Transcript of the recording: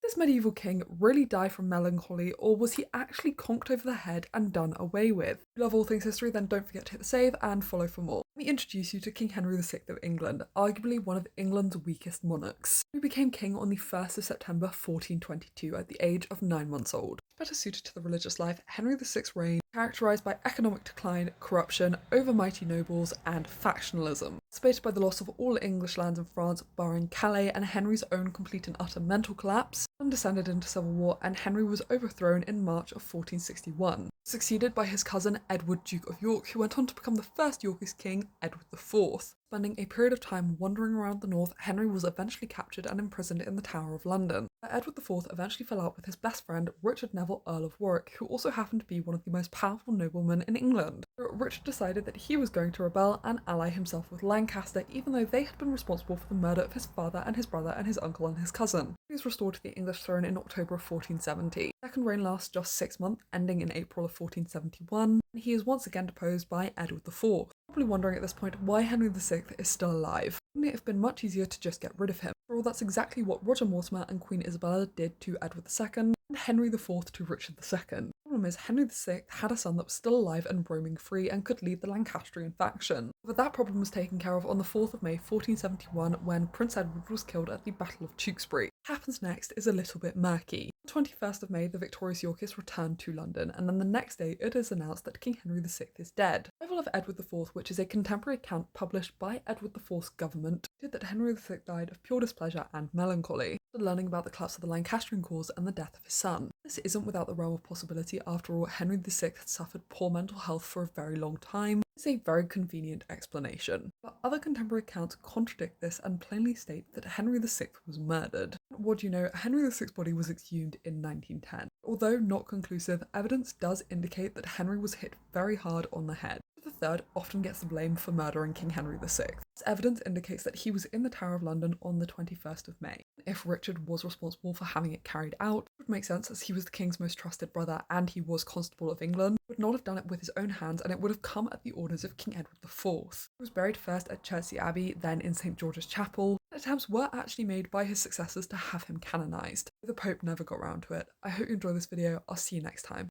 This medieval king really die from melancholy, or was he actually conked over the head and done away with? If you love all things history, then don't forget to hit the save and follow for more. Let me introduce you to King Henry VI of England, arguably one of England's weakest monarchs, who became king on the 1st of September 1422 at the age of 9 months old. Better suited to the religious life, Henry VI's reign characterised by economic decline, corruption, overmighty nobles, and factionalism. Dissipated by the loss of all English lands in France, barring Calais, and Henry's own complete and utter mental collapse, and descended into civil war, and Henry was overthrown in March of 1461, succeeded by his cousin Edward, Duke of York, who went on to become the first Yorkist king, Edward IV. Spending a period of time wandering around the north, Henry was eventually captured and imprisoned in the Tower of London. Edward IV eventually fell out with his best friend, Richard Neville, Earl of Warwick, who also happened to be one of the most powerful noblemen in England. Richard decided that he was going to rebel and ally himself with Lancaster, even though they had been responsible for the murder of his father and his brother and his uncle and his cousin. He was restored to the English throne in October of 1470. His second reign lasts just 6 months, ending in April of 1471, and he is once again deposed by Edward IV. Probably wondering at this point why Henry VI is still alive. Wouldn't it have been much easier to just get rid of him? After all, that's exactly what Roger Mortimer and Queen Isabella did to Edward II and Henry IV to Richard II. The problem is Henry VI had a son that was still alive and roaming free and could lead the Lancastrian faction. But that problem was taken care of on the 4th of May 1471 when Prince Edward was killed at the Battle of Tewkesbury. What happens next is a little bit murky. On the 21st of May, the victorious Yorkists returned to London, and then the next day it is announced that King Henry VI is dead. The Revival of Edward IV, which is a contemporary account published by Edward IV's government, did that Henry VI died of pure displeasure and melancholy, after learning about the collapse of the Lancastrian cause and the death of his son. This isn't without the realm of possibility. After all, Henry VI had suffered poor mental health for a very long time. It's a very convenient explanation. But other contemporary accounts contradict this and plainly state that Henry VI was murdered. What do you know, Henry VI's body was exhumed in 1910. Although not conclusive, evidence does indicate that Henry was hit very hard on the head. The third often gets the blame for murdering King Henry VI. This evidence indicates that he was in the Tower of London on the 21st of May. If Richard was responsible for having it carried out, it would make sense as he was the king's most trusted brother and he was Constable of England. He would not have done it with his own hands, and it would have come at the orders of King Edward IV. He was buried first at Chertsey Abbey, then in St George's Chapel. Attempts were actually made by his successors to have him canonised, but the Pope never got round to it. I hope you enjoyed this video. I'll see you next time.